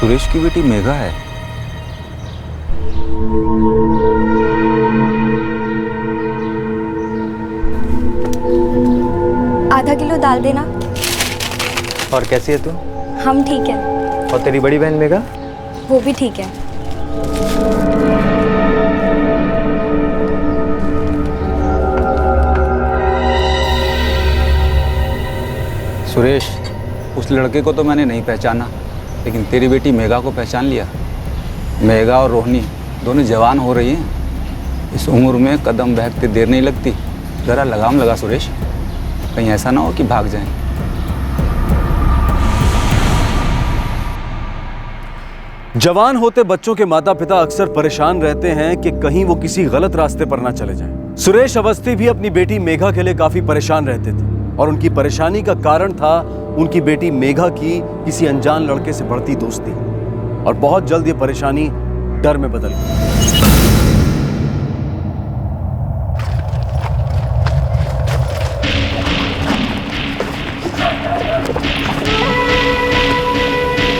सुरेश की बेटी मेघा है। आधा किलो दाल देना। और कैसी है तू? हम ठीक है। और तेरी बड़ी बहन मेघा? वो भी ठीक है। सुरेश, उस लड़के को तो मैंने नहीं पहचाना, लेकिन तेरी बेटी मेघा को पहचान लिया। मेघा और रोहिणी दोनों जवान हो रही हैं। इस उम्र में कदम बहकते देर नहीं लगती। ज़रा लगाम लगा सुरेश, कहीं ऐसा ना हो कि भाग जाएं। जवान होते बच्चों के माता पिता अक्सर परेशान रहते हैं कि कहीं वो किसी गलत रास्ते पर ना चले जाएं। सुरेश अवस्थी भी अपनी बेटी मेघा के लिए काफी परेशान रहते थे और उनकी परेशानी का कारण था उनकी बेटी मेघा की किसी अनजान लड़के से बढ़ती दोस्ती। और बहुत जल्द ये परेशानी डर में बदल गई।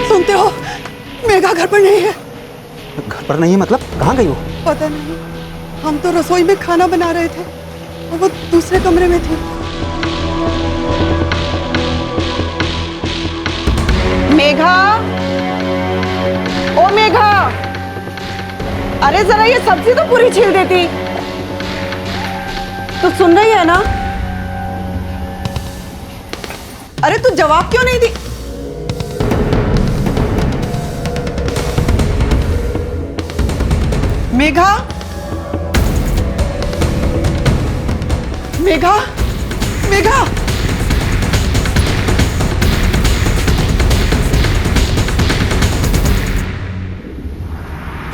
सुनते हो, मेघा घर पर नहीं है। घर पर नहीं है मतलब? कहाँ गई वो? पता नहीं, हम तो रसोई में खाना बना रहे थे और वो दूसरे कमरे में थी। मेघा, ओ मेघा, अरे जरा ये सब्जी तो पूरी छील देती। तो सुन रही है ना? अरे तू जवाब क्यों नहीं दी? मेघा, मेघा, मेघा,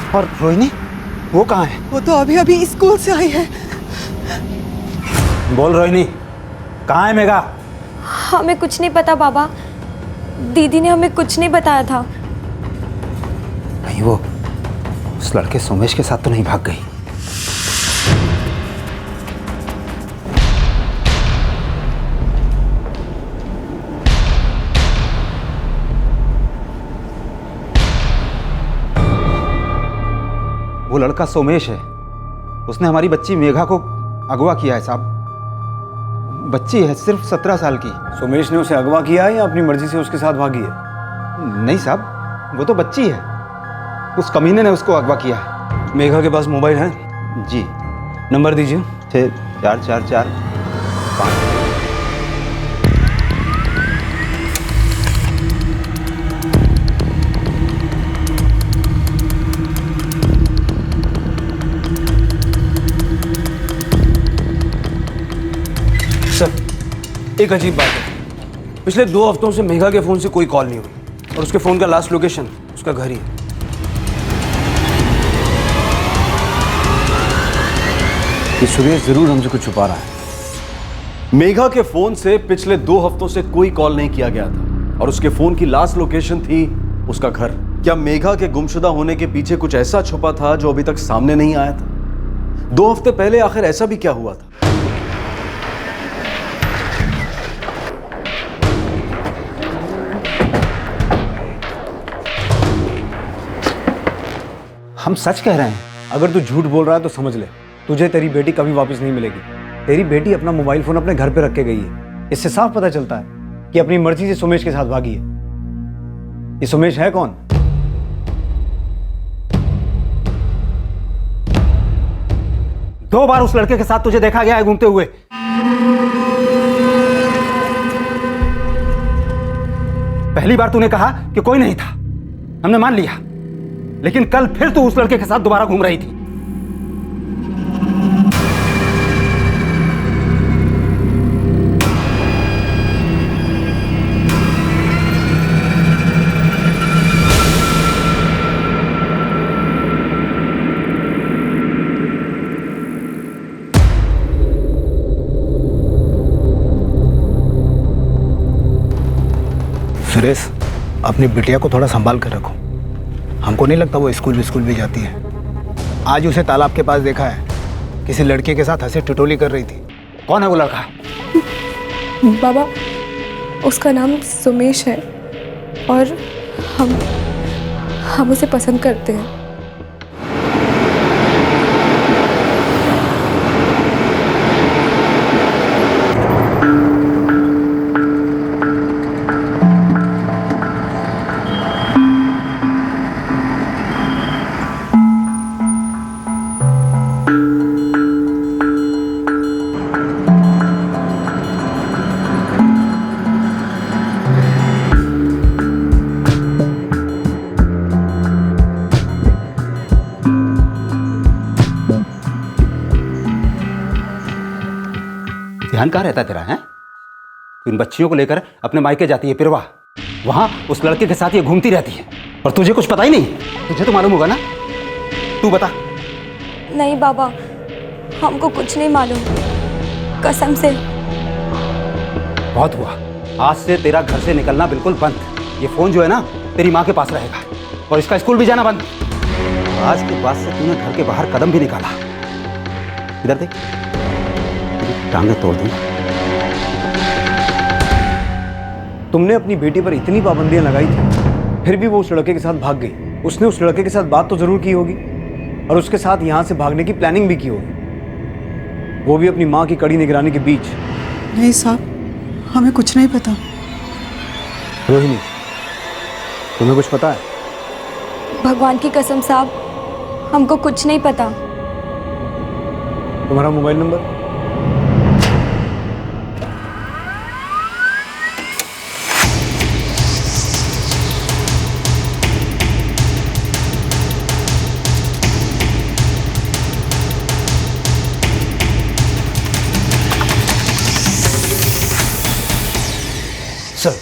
और रोहिणी, वो कहाँ है? वो तो अभी अभी स्कूल से आई है। बोल रोहिणी, कहाँ है मेघा? हमें कुछ नहीं पता बाबा, दीदी ने हमें कुछ नहीं बताया था। नहीं, वो उस लड़के सोमेश के साथ तो नहीं भाग गई? वो लड़का सोमेश है, उसने हमारी बच्ची मेघा को अगवा किया है साहब। बच्ची है सिर्फ 17 साल की। सोमेश ने उसे अगवा किया है या अपनी मर्जी से उसके साथ भागी है? नहीं साहब, वो तो बच्ची है। उस कमीने ने उसको अगवा किया है। मेघा के पास मोबाइल है? जी। नंबर दीजिए। 6444 सर, एक अजीब बात है, पिछले 2 हफ्तों से मेघा के फोन से कोई कॉल नहीं हुई और उसके फोन का लास्ट लोकेशन उसका घर ही है। ये सुरेश जरूर हमसे कुछ छुपा रहा है। मेघा के फोन से पिछले 2 हफ्तों से कोई कॉल नहीं किया गया था और उसके फोन की लास्ट लोकेशन थी उसका घर। क्या मेघा के गुमशुदा होने के पीछे कुछ ऐसा छुपा था जो अभी तक सामने नहीं आया था? 2 हफ्ते पहले आखिर ऐसा भी क्या हुआ था? हम सच कह रहे हैं। अगर तू झूठ बोल रहा है तो समझ ले, तुझे तेरी बेटी कभी वापस नहीं मिलेगी। तेरी बेटी अपना मोबाइल फोन अपने घर पे रख के गई है। इससे साफ पता चलता है कि अपनी मर्जी से सुमेश के साथ भागी है। ये सुमेश है कौन? दो बार उस लड़के के साथ तुझे देखा गया है घूमते हुए। पहली बार तूने कहा कि कोई नहीं था, हमने मान लिया, लेकिन कल फिर तू उस लड़के के साथ दोबारा घूम रही थी। सुरेश, अपनी बिटिया को थोड़ा संभाल कर रखो। हमको नहीं लगता वो स्कूल भी जाती है। आज उसे तालाब के पास देखा है, किसी लड़के के साथ हंसी ठिठोली कर रही थी। कौन है वो लड़का? बाबा, उसका नाम सुमेश है और हम उसे पसंद करते हैं। ध्यान कहाँ रहता है तेरा? है इन बच्चियों को लेकर अपने मायके जाती है पिरवा, वहां उस लड़के के साथ ये घूमती रहती है और तुझे कुछ पता ही नहीं। तुझे तो मालूम होगा ना, तू बता। नहीं बाबा, हमको कुछ नहीं मालूम, कसम से। बहुत हुआ, आज से तेरा घर से निकलना बिल्कुल बंद। ये फोन जो है ना तेरी माँ के पास रहेगा और इसका स्कूल भी जाना बंद। आज के बाद से तूने घर के बाहर कदम भी निकाला, इधर देख, तेरी टांगें तोड़ दूंगा। तुमने अपनी बेटी पर इतनी पाबंदियां लगाई थी, फिर भी वो उस लड़के के साथ भाग गई। उसने उस लड़के के साथ बात तो जरूर की होगी और उसके साथ यहां से भागने की प्लानिंग भी की होगी, वो भी अपनी माँ की कड़ी निगरानी के बीच। नहीं साहब, हमें कुछ नहीं पता। रोहिणी, तुम्हें कुछ पता है? भगवान की कसम साहब, हमको कुछ नहीं पता। तुम्हारा मोबाइल नंबर? सर,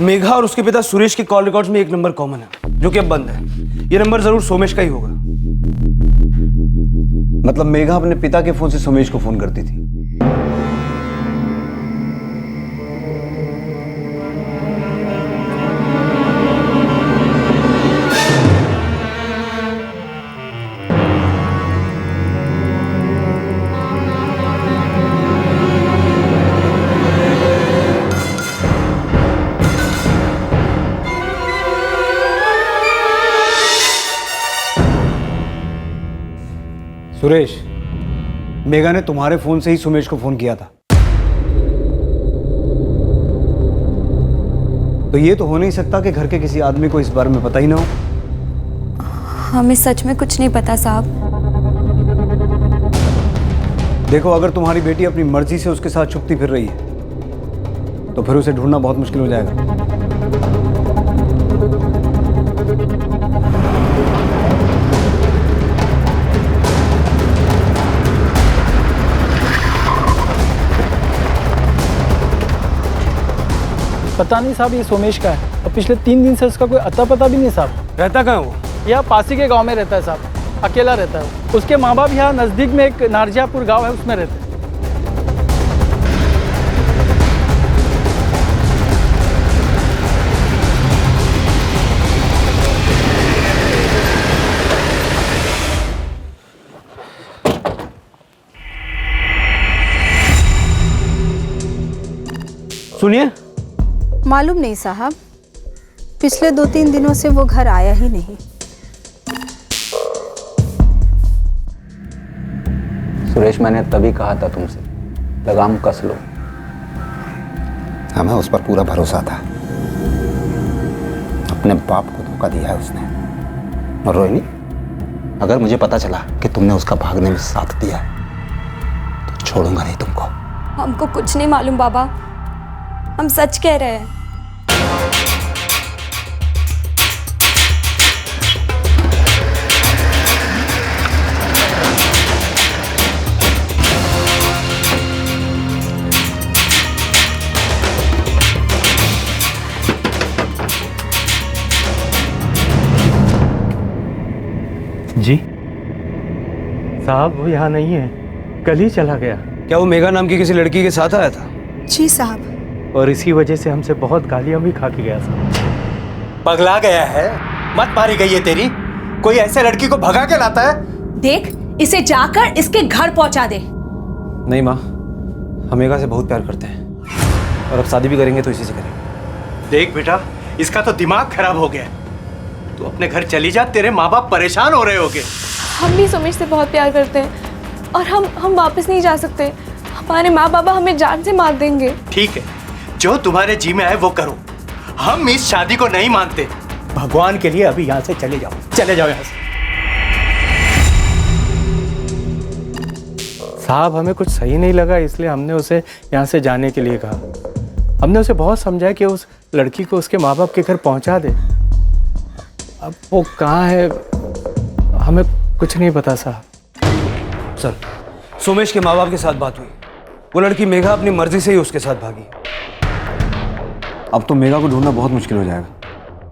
मेघा और उसके पिता सुरेश के कॉल रिकॉर्ड्स में एक नंबर कॉमन है जो कि अब बंद है। ये नंबर जरूर सोमेश का ही होगा। मतलब मेघा अपने पिता के फोन से सोमेश को फोन करती थी। सुरेश, मेघा ने तुम्हारे फोन से ही सुमेश को फोन किया था, तो ये तो हो नहीं सकता कि घर के किसी आदमी को इस बारे में पता ही ना हो। हमें सच में कुछ नहीं पता साहब। देखो, अगर तुम्हारी बेटी अपनी मर्जी से उसके साथ छुपती फिर रही है तो फिर उसे ढूंढना बहुत मुश्किल हो जाएगा। पता नहीं साहब, ये सोमेश का है और पिछले 3 दिन से उसका कोई अता पता भी नहीं साहब। रहता कहाँ वो? यह पासी के गांव में रहता है साहब, अकेला रहता है। उसके माँ बाप यहाँ नज़दीक में एक नारजियापुर गांव है, उसमें रहते हैं। सुनिए। मालूम नहीं साहब, पिछले 2-3 दिनों से वो घर आया ही नहीं। सुरेश, मैंने तभी कहा था तुमसे, लगाम कस लो। हमें उस पर पूरा भरोसा था। अपने बाप को धोखा दिया है उसने। और रोहिणी, अगर मुझे पता चला कि तुमने उसका भागने में साथ दिया तो छोड़ूंगा नहीं तुमको। हमको कुछ नहीं मालूम बाबा, हम सच कह रहे हैं। जी साहब, वो यहाँ नहीं है, कल ही चला गया। क्या वो मेघा नाम की किसी लड़की के साथ आया था? जी साहब। और इसी वजह से हमसे बहुत गालियाँ भी खा के गया साहब। पगला गया है, मत मारी गई है तेरी। कोई ऐसे लड़की को भगा के लाता है? देख, इसे जाकर इसके घर पहुंचा दे। नहीं माँ, हम मेघा से बहुत प्यार करते हैं और अब शादी भी करेंगे तो इसी से करेंगे। देख बेटा, इसका तो दिमाग खराब हो गया। तू अपने घर चली जा, तेरे माँ बाप परेशान हो रहे होगे। हम भी सुमेश से बहुत प्यार करते हैं और हम वापस नहीं जा सकते। हमारे माँ बाबा हमें जान से मार देंगे। ठीक है, जो तुम्हारे जी में आए वो करो, हम इस शादी को नहीं मानते। भगवान के लिए अभी यहाँ से चले जाओ, चले जाओ यहाँ से। साहब हमें कुछ सही नहीं लगा, इसलिए हमने उसे यहाँ से जाने के लिए कहा। हमने उसे बहुत समझाया कि उस लड़की को उसके माँ बाप के घर पहुँचा दे। अब वो कहाँ है हमें कुछ नहीं पता साहब। सर, सोमेश के माँ बाप के साथ बात हुई, वो लड़की मेघा अपनी मर्जी से ही उसके साथ भागी। अब तो मेघा को ढूंढना बहुत मुश्किल हो जाएगा,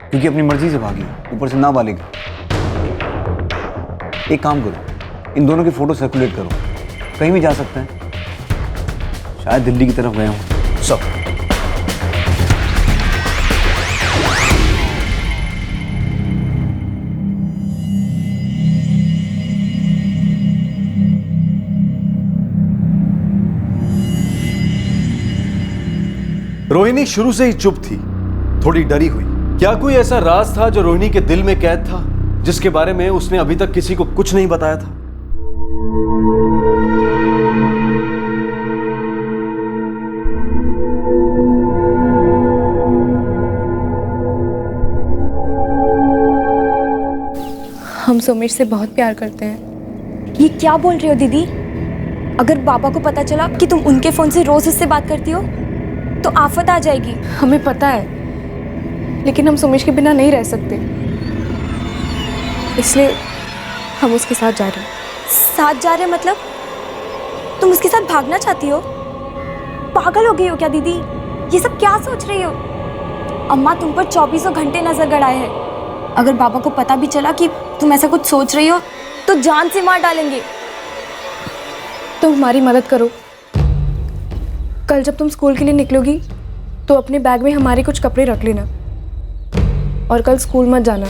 क्योंकि अपनी मर्जी से भागी, ऊपर से नाबालिग। एक काम करो, इन दोनों की फोटो सर्कुलेट करो, कहीं भी जा सकते हैं। शायद दिल्ली की तरफ गए हों। सब रोहिणी शुरू से ही चुप थी, थोड़ी डरी हुई। क्या कोई ऐसा राज था जो रोहिणी के दिल में कैद था, जिसके बारे में उसने अभी तक किसी को कुछ नहीं बताया था? हम सोमेश से बहुत प्यार करते हैं। ये क्या बोल रही हो दीदी? अगर बाबा को पता चला कि तुम उनके फोन से रोज उससे बात करती हो तो आफत आ जाएगी। हमें पता है, लेकिन हम सोमेश के बिना नहीं रह सकते, इसलिए हम उसके साथ जा रहे हैं। साथ जा रहे हैं मतलब? तुम उसके साथ भागना चाहती हो? पागल हो गई हो क्या दीदी? ये सब क्या सोच रही हो? अम्मा तुम पर 24 घंटे नजर गड़ाए हैं। अगर बाबा को पता भी चला कि तुम ऐसा कुछ सोच रही हो तो जान से मार डालेंगे। तुम हमारी मदद करो। कल जब तुम स्कूल के लिए निकलोगी तो अपने बैग में हमारे कुछ कपड़े रख लेना, और कल स्कूल मत जाना,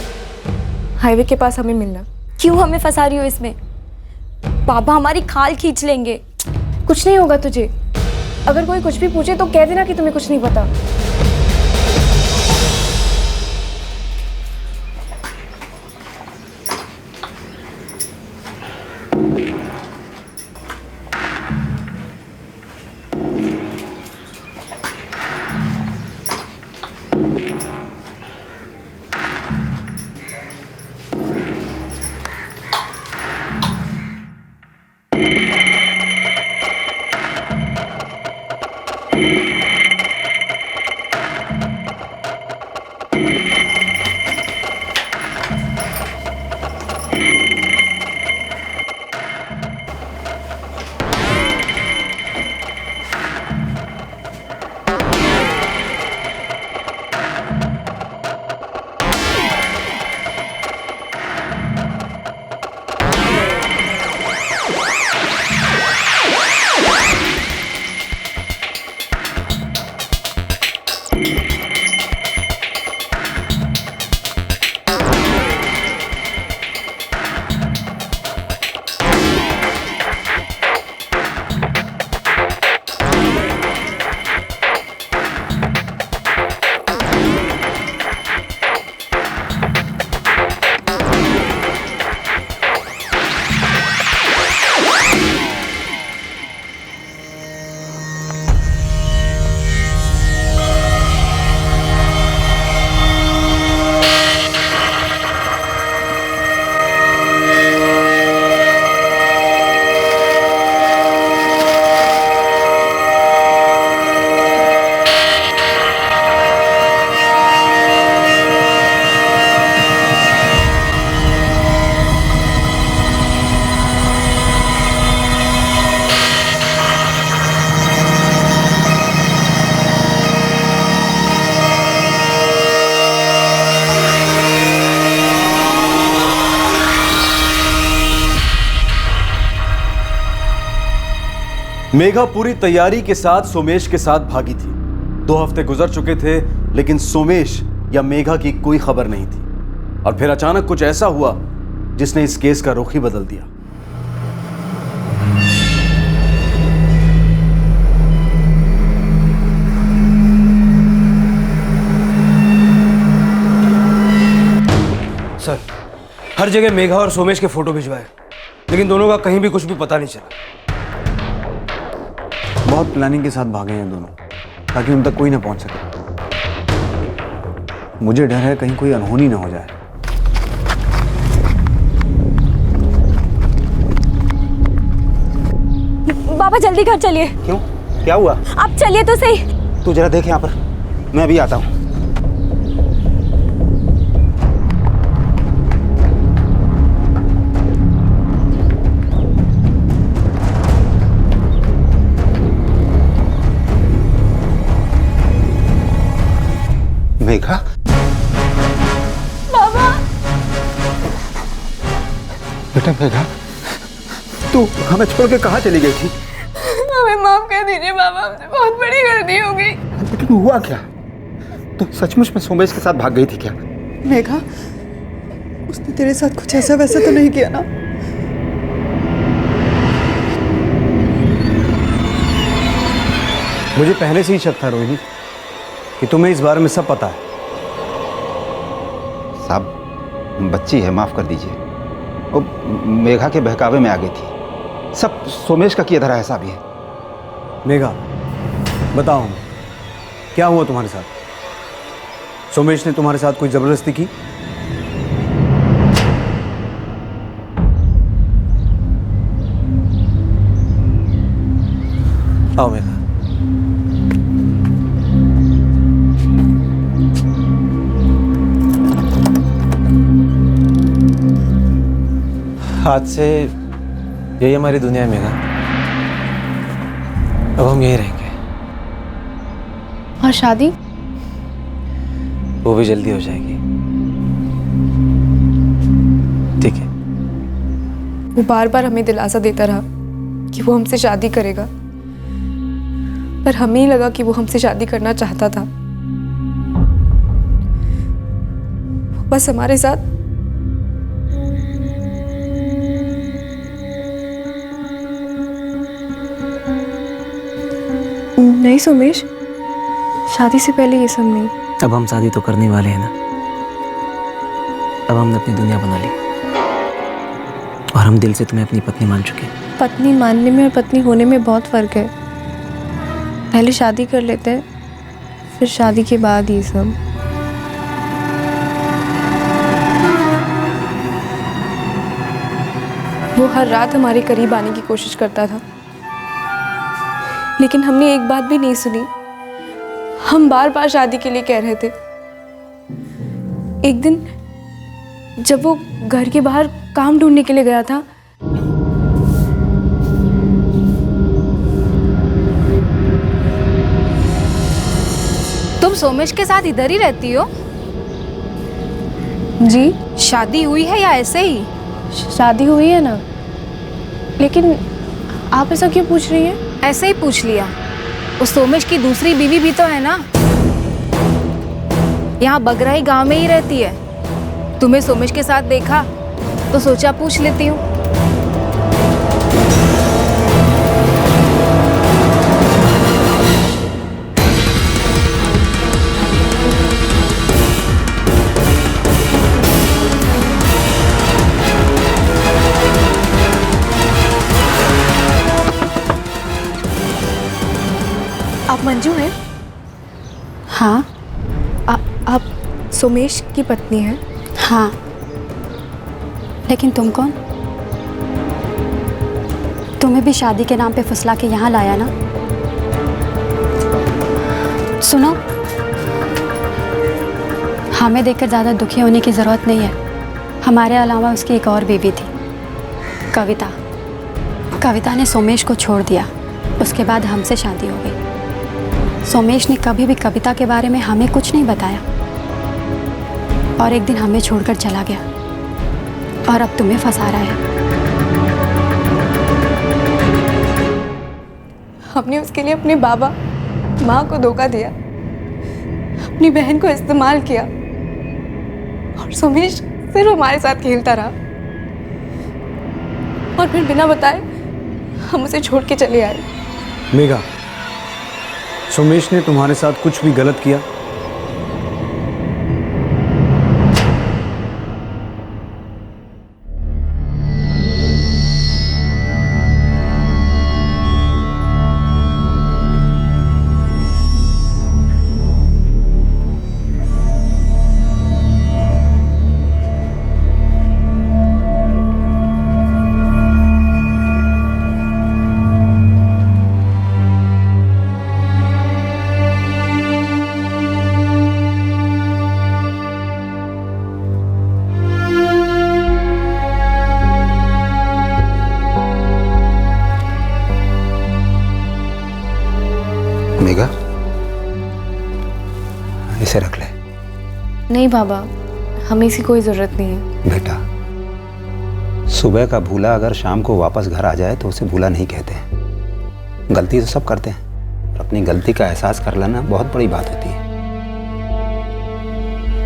हाईवे के पास हमें मिलना। क्यों हमें फंसा रही हो इसमें? बाबा हमारी खाल खींच लेंगे। कुछ नहीं होगा तुझे। अगर कोई कुछ भी पूछे तो कह देना कि तुम्हें कुछ नहीं पता। मेघा पूरी तैयारी के साथ सोमेश के साथ भागी थी। 2 हफ्ते गुजर चुके थे, लेकिन सोमेश या मेघा की कोई खबर नहीं थी। और फिर अचानक कुछ ऐसा हुआ जिसने इस केस का रुख ही बदल दिया। हर जगह मेघा और सोमेश के फोटो भिजवाए, लेकिन दोनों का कहीं भी कुछ भी पता नहीं चला। बहुत प्लानिंग के साथ भागे हैं दोनों, ताकि उन तक कोई ना पहुंच सके। मुझे डर है कहीं कोई अनहोनी ना हो जाए। बाबा जल्दी घर चलिए। क्यों, क्या हुआ? आप चलिए तो सही। तू जरा देख यहाँ पर, मैं अभी आता हूँ। मेघा, बाबा, बेटा मेघा, तू हमें छोड़ के कहाँ चली गई थी? हमें माफ कर दीजिए बाबा, हमसे बहुत बड़ी गलती हो गई। लेकिन हुआ क्या? तो सचमुच में सोमेश के साथ भाग गई थी क्या? मेघा, उसने तेरे साथ कुछ ऐसा वैसा तो नहीं किया ना? मुझे पहले से ही शक था रोहिणी कि तुम्हें इस बारे में सब पता है। साहब, बच्ची है, माफ कर दीजिए। वो मेघा के बहकावे में आ गई थी। सब सोमेश का किया धरा ऐसा भी है। मेघा, बताओ हमें, क्या हुआ तुम्हारे साथ? सोमेश ने तुम्हारे साथ कोई जबरदस्ती की? आओ मेघा। आज से यही हमारी दुनिया है मेघा। अब हम यही रहेंगे। और शादी? वो भी जल्दी हो जाएगी। ठीक है। वो बार बार हमें दिलासा देता रहा कि वो हमसे शादी करेगा, पर हमें ही लगा कि वो हमसे शादी करना चाहता था। वो बस हमारे साथ नहीं सोमेश, शादी से पहले ये सब नहीं। अब हम शादी तो करने वाले हैं ना। अब हमने अपनी दुनिया बना ली और हम दिल से तुम्हें अपनी पत्नी मान चुके हैं। पत्नी मानने में और पत्नी होने में बहुत फर्क है। पहले शादी कर लेते हैं, फिर शादी के बाद ये सब। वो हर रात हमारे करीब आने की कोशिश करता था, लेकिन हमने एक बात भी नहीं सुनी। हम बार बार शादी के लिए कह रहे थे। एक दिन जब वो घर के बाहर काम ढूंढने के लिए गया था, तुम सोमेश के साथ इधर ही रहती हो? जी, शादी हुई है या ऐसे ही? शादी हुई है ना। लेकिन आप ऐसा क्यों पूछ रही हैं? ऐसे ही पूछ लिया। उस सोमेश की दूसरी बीवी भी तो है ना, यहाँ बगराई गांव में ही रहती है। तुम्हें सोमेश के साथ देखा तो सोचा पूछ लेती हूँ। आप मंजू हैं? हाँ। आप सोमेश की पत्नी हैं? हाँ। लेकिन तुम कौन? तुम्हें भी शादी के नाम पे फुसला के यहाँ लाया ना? सुनो, हमें देखकर ज़्यादा दुखी होने की ज़रूरत नहीं है। हमारे अलावा उसकी एक और बीवी थी, कविता। कविता ने सोमेश को छोड़ दिया, उसके बाद हमसे शादी हो गई। सोमेश ने कभी भी कविता के बारे में हमें कुछ नहीं बताया और एक दिन हमें छोड़कर चला गया और अब तुम्हें फंसा रहा है। हमने उसके लिए अपने बाबा माँ को धोखा दिया, अपनी बहन को इस्तेमाल किया और सोमेश सिर्फ हमारे साथ खेलता रहा और फिर बिना बताए हम उसे छोड़ के चले आए। मेघा, सोमेश ने तुम्हारे साथ कुछ भी गलत किया? नहीं बाबा, हमें इसकी कोई ज़रूरत नहीं है। बेटा, सुबह का भूला अगर शाम को वापस घर आ जाए तो उसे भूला नहीं कहते हैं। गलती तो सब करते हैं, पर अपनी गलती का एहसास कर लेना बहुत बड़ी बात होती है।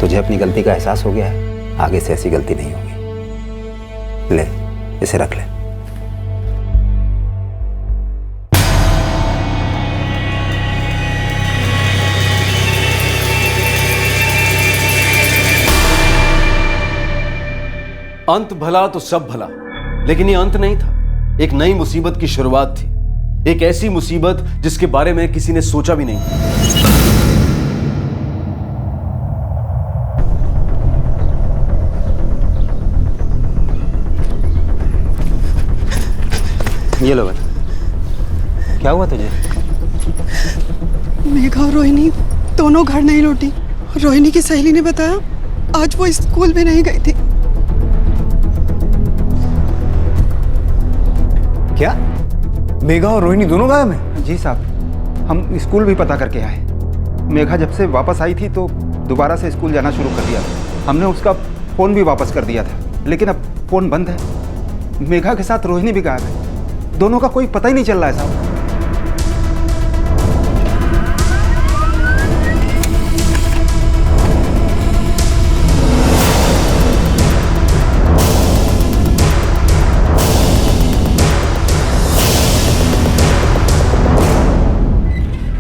तुझे अपनी गलती का एहसास हो गया है, आगे से ऐसी गलती नहीं होगी। ले, इसे रख ले। अंत भला तो सब भला, लेकिन ये अंत नहीं था, एक नई मुसीबत की शुरुआत थी। एक ऐसी मुसीबत जिसके बारे में किसी ने सोचा भी नहीं। ये लो बेटा, क्या हुआ तुझे? मेघा और रोहिणी दोनों घर नहीं लौटी। रोहिणी की सहेली ने बताया आज वो स्कूल भी नहीं गई थी। क्या मेघा और रोहिणी दोनों गायब हैं? जी साहब, हम स्कूल भी पता करके आए। मेघा जब से वापस आई थी तो दोबारा से स्कूल जाना शुरू कर दिया। हमने उसका फ़ोन भी वापस कर दिया था, लेकिन अब फ़ोन बंद है। मेघा के साथ रोहिणी भी गायब है। दोनों का कोई पता ही नहीं चल रहा है साहब।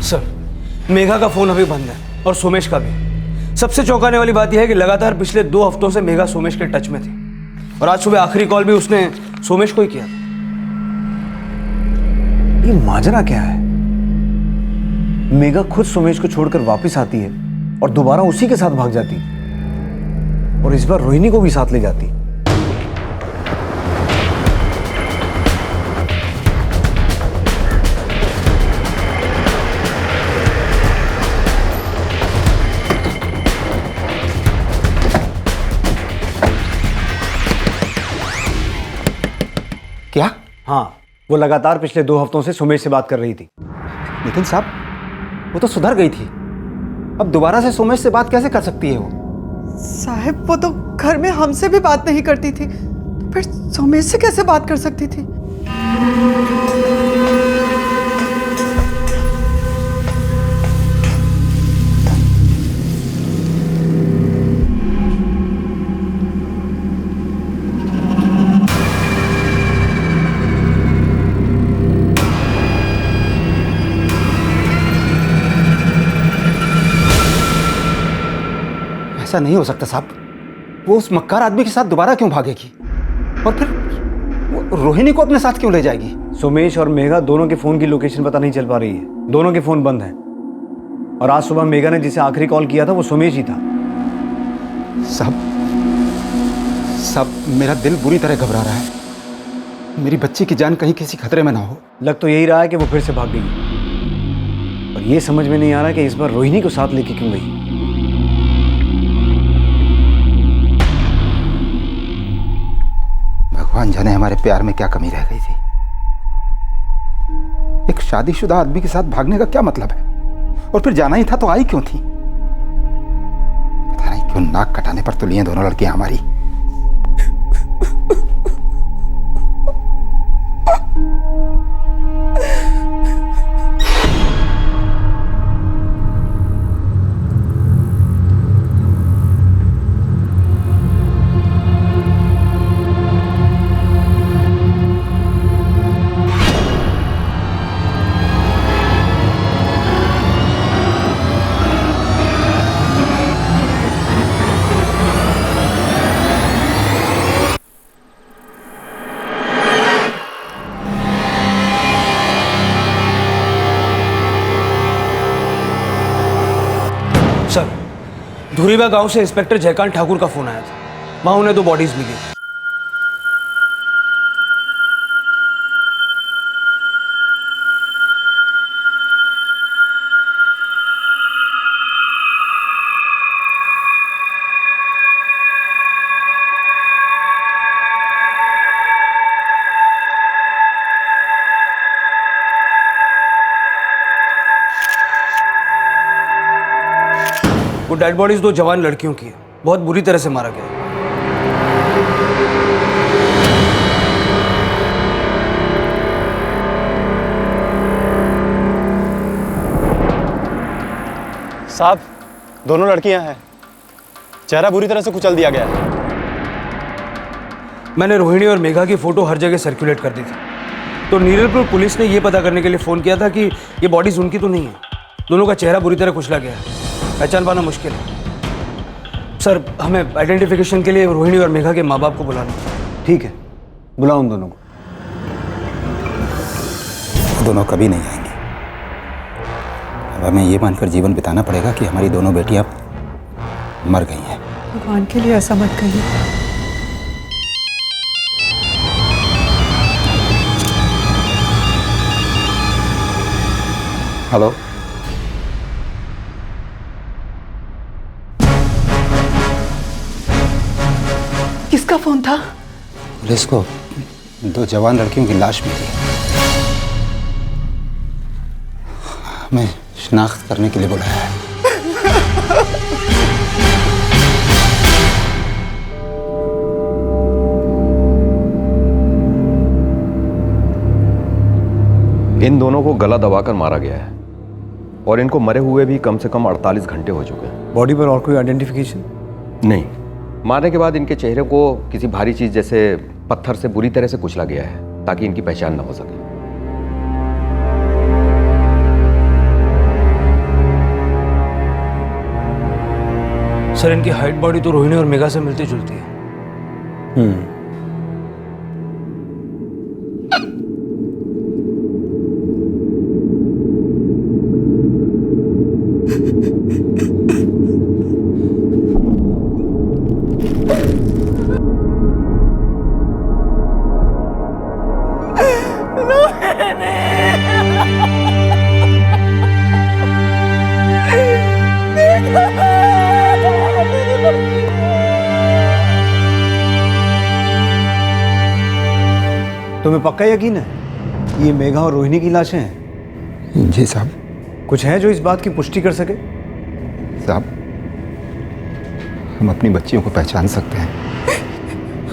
सर, मेघा का फोन अभी बंद है और सोमेश का भी। सबसे चौंकाने वाली बात यह है कि लगातार पिछले 2 हफ्तों से मेघा सोमेश के टच में थी और आज सुबह आखिरी कॉल भी उसने सोमेश को ही किया था। ये माजरा क्या है? मेघा खुद सोमेश को छोड़कर वापस आती है और दोबारा उसी के साथ भाग जाती, और इस बार रोहिणी को भी साथ ले जाती। क्या? हाँ, वो लगातार पिछले 2 हफ्तों से सोमेश से बात कर रही थी। लेकिन साहब, वो तो सुधर गई थी, अब दोबारा से सोमेश से बात कैसे कर सकती है वो? साहब, वो तो घर में हमसे भी बात नहीं करती थी, तो फिर सोमेश से कैसे बात कर सकती थी? ऐसा नहीं हो सकता साहब। वो उस मक्कार आदमी के साथ दोबारा क्यों भागेगी? और फिर वो रोहिणी को अपने साथ क्यों ले जाएगी? सोमेश और मेघा दोनों के फोन की लोकेशन पता नहीं चल पा रही है। दोनों के फोन बंद हैं, और आज सुबह मेघा ने जिसे आखिरी कॉल किया था वो सोमेश ही था। साहब, मेरा दिल बुरी तरह घबरा रहा है। मेरी बच्ची की जान कहीं किसी खतरे में ना हो। लग तो यही रहा है कि वो फिर से भाग गई, और ये समझ में नहीं आ रहा कि इस बार रोहिणी को साथ लेके क्यों गई। भगवान जाने हमारे प्यार में क्या कमी रह गई थी। एक शादीशुदा आदमी के साथ भागने का क्या मतलब है? और फिर जाना ही था तो आई क्यों थी? पता नहीं क्यों नाक कटाने पर तुली हैं दोनों लड़कियां हमारी। सर, धुरीबा गांव से इंस्पेक्टर जयकांत ठाकुर का फोन आया था। वहां उन्हें 2 बॉडीज मिली। वो डेड बॉडीज 2 जवान लड़कियों की है। बहुत बुरी तरह से मारा गया है। साहब, दोनों लड़कियां हैं। चेहरा बुरी तरह से कुचल दिया गया है। मैंने रोहिणी और मेघा की फोटो हर जगह सर्कुलेट कर दी थी, तो नीरलपुर पुलिस ने यह पता करने के लिए फ़ोन किया था कि ये बॉडीज उनकी तो नहीं है। दोनों का चेहरा बुरी तरह कुचला गया है, पहचान पाना मुश्किल है। सर, हमें आइडेंटिफिकेशन के लिए रोहिणी और मेघा के माँ बाप को बुलाना। ठीक है, बुलाओ उन दोनों को। दोनों कभी नहीं आएंगे। अब हमें ये मानकर जीवन बिताना पड़ेगा कि हमारी दोनों बेटियां मर गई हैं। भगवान के लिए ऐसा मत कहिए। हेलो, किसका फोन था? पुलिस को 2 जवान लड़कियों की लाश मिली है। हमें शिनाख्त करने के लिए बुलाया है। इन दोनों को गला दबाकर मारा गया है और इनको मरे हुए भी कम से कम 48 घंटे हो चुके हैं। बॉडी पर और कोई आइडेंटिफिकेशन नहीं। मारने के बाद इनके चेहरे को किसी भारी चीज जैसे पत्थर से बुरी तरह से कुचला गया है ताकि इनकी पहचान न हो सके। सर, इनकी हाइट बॉडी तो रोहिणी और मेघा से मिलती जुलती है। तुम्हें पक्का यकीन है ये मेघा और रोहिणी की लाशें हैं? जी साहब। कुछ है जो इस बात की पुष्टि कर सके? साहब, हम अपनी बच्चियों को पहचान सकते हैं।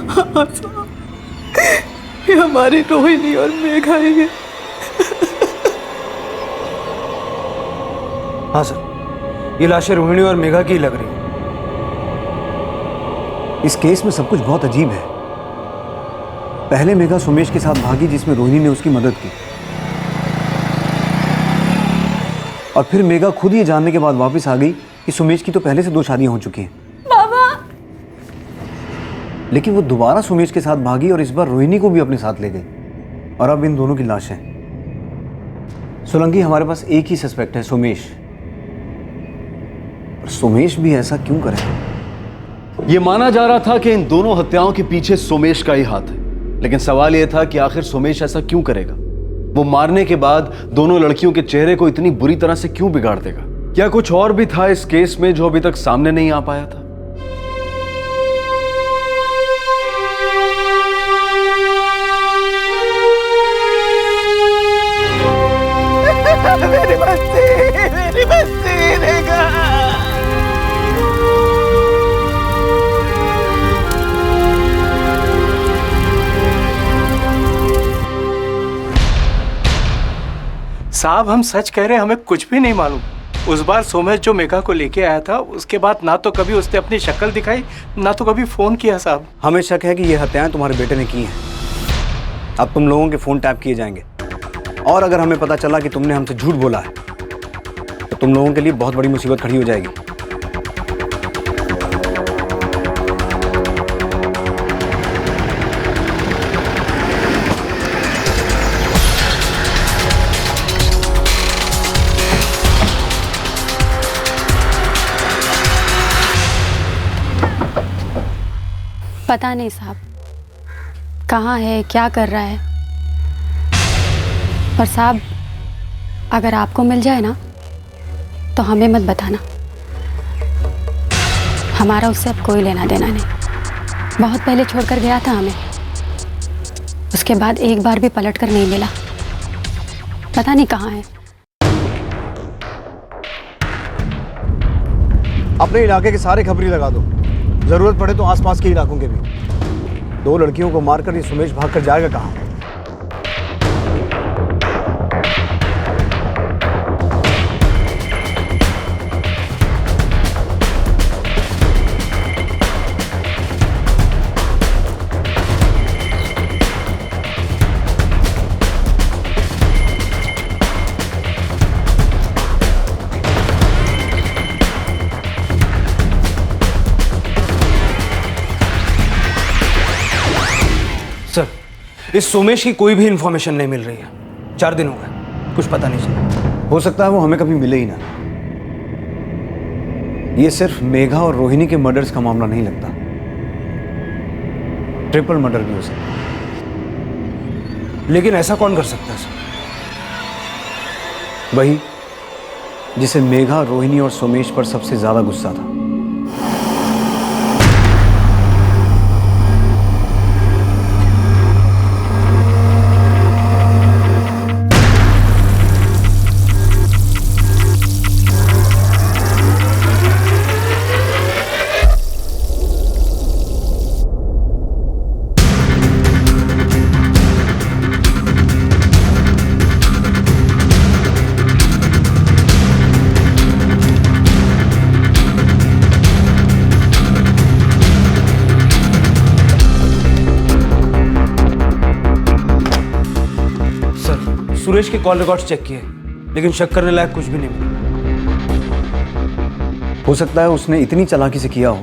हाँ साहब, ये हमारी रोहिणी और मेघा ही है। हाँ सर, ये लाशें रोहिणी और मेघा की लग रही है। इस केस में सब कुछ बहुत अजीब है। पहले मेघा सुमेश के साथ भागी जिसमें रोहिणी ने उसकी मदद की, और फिर मेघा खुद ये जानने के बाद वापस आ गई कि सुमेश की तो पहले से 2 शादियां हो चुकी हैं। बाबा! लेकिन वो दोबारा सुमेश के साथ भागी और इस बार रोहिणी को भी अपने साथ ले गई, और अब इन दोनों की लाशें। सोलंकी, हमारे पास एक ही सस्पेक्ट है, सुमेश। और सुमेश भी ऐसा क्यों करे? ये माना जा रहा था कि इन दोनों हत्याओं के पीछे सुमेश का ही हाथ है, लेकिन सवाल यह था कि आखिर सुमेश ऐसा क्यों करेगा? वो मारने के बाद दोनों लड़कियों के चेहरे को इतनी बुरी तरह से क्यों बिगाड़ देगा? क्या कुछ और भी था इस केस में जो अभी तक सामने नहीं आ पाया था? मेरी बस्ती देखा। साहब, हम सच कह रहे हैं, हमें कुछ भी नहीं मालूम। उस बार सोमेश जो मेघा को लेके आया था, उसके बाद ना तो कभी उसने अपनी शक्ल दिखाई, ना तो कभी फोन किया। साहब, हमें शक है कि ये हत्याएं तुम्हारे बेटे ने की हैं। अब तुम लोगों के फोन टैप किए जाएंगे, और अगर हमें पता चला कि तुमने हमसे झूठ बोला है तो तुम लोगों के लिए बहुत बड़ी मुसीबत खड़ी हो जाएगी। पता नहीं साहब, कहाँ है, क्या कर रहा है। और साहब, अगर आपको मिल जाए ना तो हमें मत बताना। हमारा उससे अब कोई लेना देना नहीं। बहुत पहले छोड़कर गया था हमें, उसके बाद एक बार भी पलट कर नहीं मिला। पता नहीं कहाँ है। अपने इलाके के सारे खबरी लगा दो, जरूरत पड़े तो आसपास के इलाकों के भी। 2 लड़कियों को मारकर ये सुमेश भागकर जाएगा कहाँ? सर, इस सोमेश की कोई भी इंफॉर्मेशन नहीं मिल रही है। 4 दिन हो गए, कुछ पता नहीं चला। हो सकता है वो हमें कभी मिले ही ना। ये सिर्फ मेघा और रोहिणी के मर्डर्स का मामला नहीं लगता, ट्रिपल मर्डर भी हो सकता है। लेकिन ऐसा कौन कर सकता है सर? वही जिसे मेघा, रोहिणी और सोमेश पर सबसे ज्यादा गुस्सा था। सुरेश के कॉल रिकॉर्ड्स चेक किए, लेकिन शक करने लायक कुछ भी नहीं मिला। हो सकता है उसने इतनी चालाकी से किया हो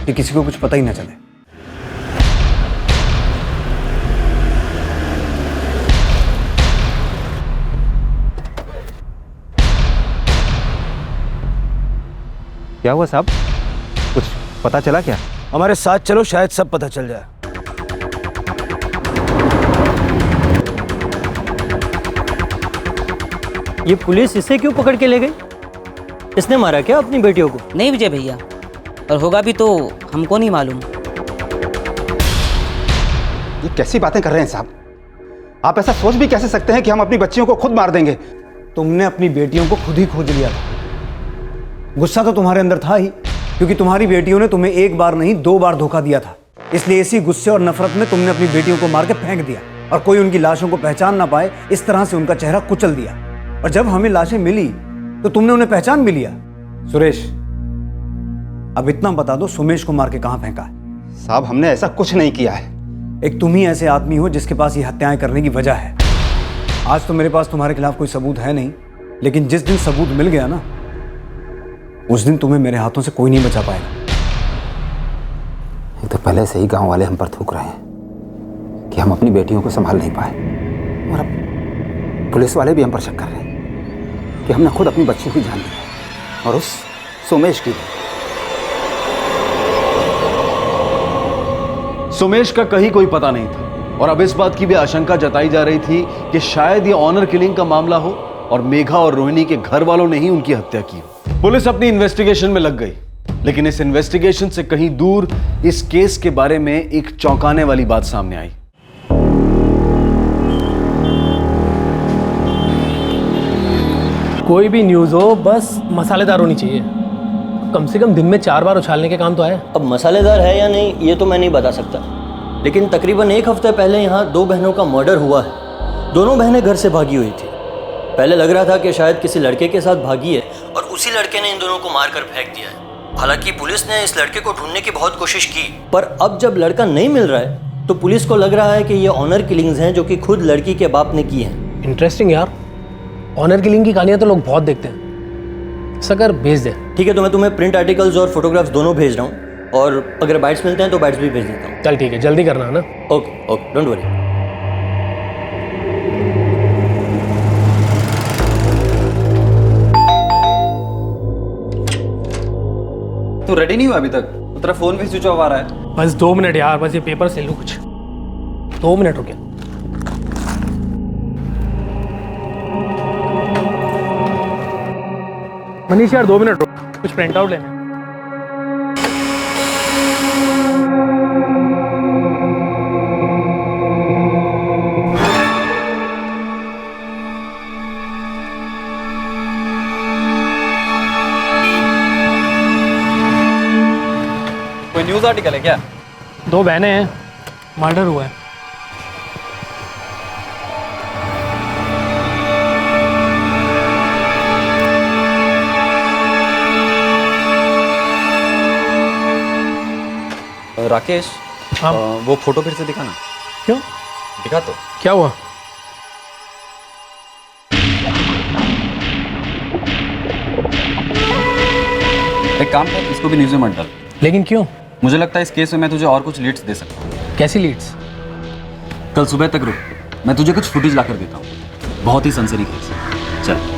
कि किसी को कुछ पता ही ना चले। क्या हुआ साहब? कुछ पता चला क्या? हमारे साथ चलो, शायद सब पता चल जाए। ये पुलिस इसे क्यों पकड़ के ले गई? इसने मारा क्या अपनी बेटियों को? नहीं विजय भैया, और होगा भी तो हमको नहीं मालूम। ये कैसी बातें कर रहे हैं साहब? आप ऐसा सोच भी कैसे सकते हैं कि हम अपनी बच्चियों को खुद मार देंगे? तुमने अपनी बेटियों को खुद ही खोज लिया था। गुस्सा तो तुम्हारे अंदर था ही, क्योंकि तुम्हारी बेटियों ने तुम्हें 1 बार नहीं 2 बार धोखा दिया था। इसलिए इसी गुस्से और नफरत में तुमने अपनी बेटियों को मार के फेंक दिया, और कोई उनकी लाशों को पहचान ना पाए इस तरह से उनका चेहरा कुचल दिया। और जब हमें लाशें मिली तो तुमने उन्हें पहचान भी लिया। सुरेश, अब इतना बता दो, सोमेश को मार के कहां फेंका है? साहब, हमने ऐसा कुछ नहीं किया है। एक तुम ही ऐसे आदमी हो जिसके पास ये हत्याएं करने की वजह है। आज तो मेरे पास तुम्हारे खिलाफ कोई सबूत है नहीं, लेकिन जिस दिन सबूत मिल गया ना, उस दिन तुम्हें मेरे हाथों से कोई नहीं बचा पाएगा। एक तो पहले से ही गांव वाले हम पर थूक रहे हैं कि हम अपनी बेटियों को संभाल नहीं पाए, और अब पुलिस वाले भी हम पर शक कर रहे हैं कि हमने खुद अपनी बच्ची की जान ली, और उस सोमेश की। सोमेश का कहीं कोई पता नहीं था, और अब इस बात की भी आशंका जताई जा रही थी कि शायद ये ऑनर किलिंग का मामला हो और मेघा और रोहिणी के घर वालों ने ही उनकी हत्या की हो। पुलिस अपनी इन्वेस्टिगेशन में लग गई, लेकिन इस इन्वेस्टिगेशन से कहीं दूर इस केस के बारे में एक चौंकाने वाली बात सामने आई। कोई भी न्यूज़ हो, बस मसालेदार होनी चाहिए। कम से कम दिन में 4 बार उछालने के काम तो आए। अब मसालेदार है या नहीं ये तो मैं नहीं बता सकता, लेकिन तकरीबन 1 हफ्ते पहले यहाँ 2 बहनों का मर्डर हुआ है। दोनों बहनें घर से भागी हुई थी। पहले लग रहा था कि शायद किसी लड़के के साथ भागी है और उसी लड़के ने इन दोनों को मारकर फेंक दिया है। हालांकि पुलिस ने इस लड़के को ढूंढने की बहुत कोशिश की, पर अब जब लड़का नहीं मिल रहा है तो पुलिस को लग रहा है कि ये ऑनर किलिंग्स हैं जो कि खुद लड़की के बाप ने की हैं। इंटरेस्टिंग यार, ऑनर किलिंग की कहानियां तो लोग बहुत देखते हैं। सकर भेज दे। ठीक है, तो मैं तुम्हें प्रिंट आर्टिकल्स और फोटोग्राफ्स दोनों भेज रहा हूँ, और अगर बाइट्स मिलते हैं तो बाइट्स भी भेज देता हूँ। चल ठीक है, जल्दी करना है ना। Okay okay, don't worry. तू रेडी नहीं हुआ अभी तक? तो तेरा फोन भी स्विच ऑफ आ रहा है। बस 2 मिनट यार, बस ये पेपर से लूँ कुछ। 2 मिनट हो गया। मनीष यार 2 मिनट रुक, कुछ प्रिंट आउट लेना। कोई न्यूज़ न्यूज़ आर्टिकल है क्या? 2 बहनें हैं, मर्डर हुआ है। राकेश, हाँ? वो फोटो फिर से दिखाना। क्यों? दिखा तो। क्या हुआ? एक काम कर, इसको भी न्यूज़ में मत डाल। लेकिन क्यों? मुझे लगता है इस केस में मैं तुझे और कुछ लीड्स दे सकता हूँ। कैसी लीड्स? कल सुबह तक रुक, मैं तुझे कुछ फुटेज ला कर देता हूँ। बहुत ही सनसनी केस है। चल।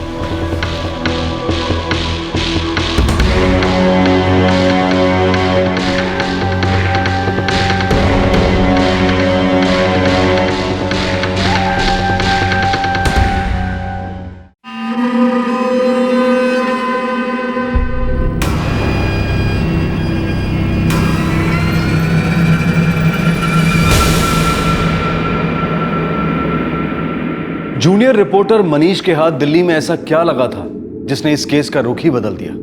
जूनियर रिपोर्टर मनीष के हाथ दिल्ली में ऐसा क्या लगा था जिसने इस केस का रुख ही बदल दिया?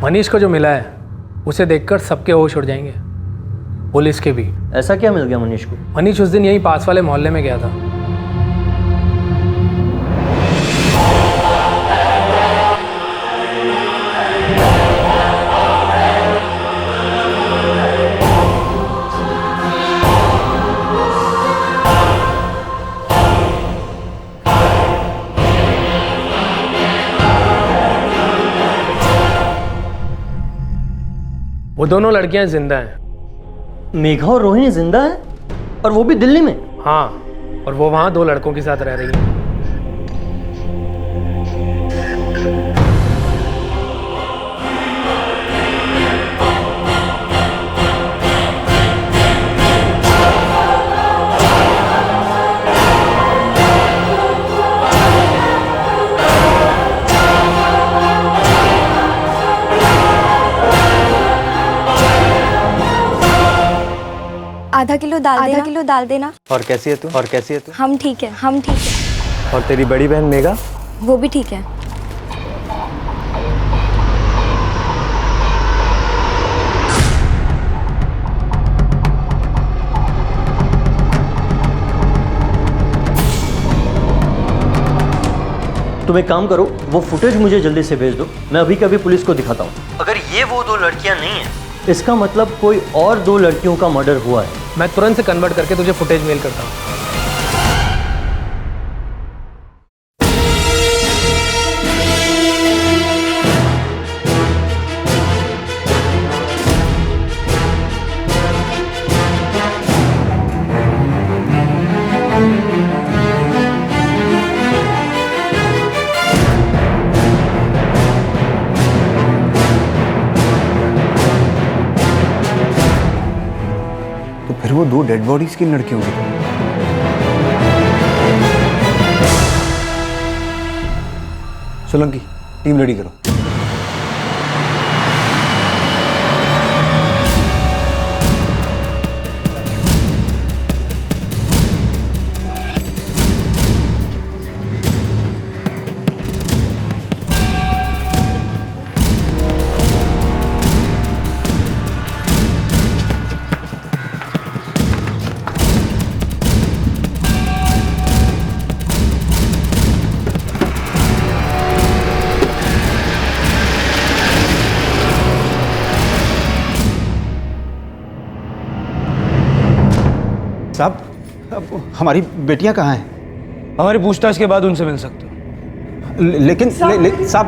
मनीष को जो मिला है उसे देखकर सबके होश उड़ जाएंगे, पुलिस के भी। ऐसा क्या मिल गया मनीष को? मनीष उस दिन यहीं पास वाले मोहल्ले में गया था। वो दोनों लड़कियां जिंदा हैं। मेघा और रोहिणी जिंदा है? और वो भी दिल्ली में? हाँ, और वो वहां 2 लड़कों के साथ रह रही है। आधा किलो दाल देना। और कैसी है तू? हम ठीक है। और तेरी बड़ी बहन मेघा? वो भी ठीक है। तुम एक काम करो, वो फुटेज मुझे जल्दी से भेज दो, मैं अभी कभी पुलिस को दिखाता हूँ। अगर ये वो 2 लड़कियां नहीं हैं, इसका मतलब कोई और 2 लड़कियों का मर्डर हुआ है। मैं तुरंत से कन्वर्ट करके तुझे फुटेज मेल करता हूँ। फिर वो 2 डेड बॉडीज किन लड़कियों की? सोलंकी, टीम रेडी करो। साहब, हमारी बेटियां कहाँ हैं? हमारी पूछताछ के बाद उनसे मिल सकते हो। लेकिन साहब,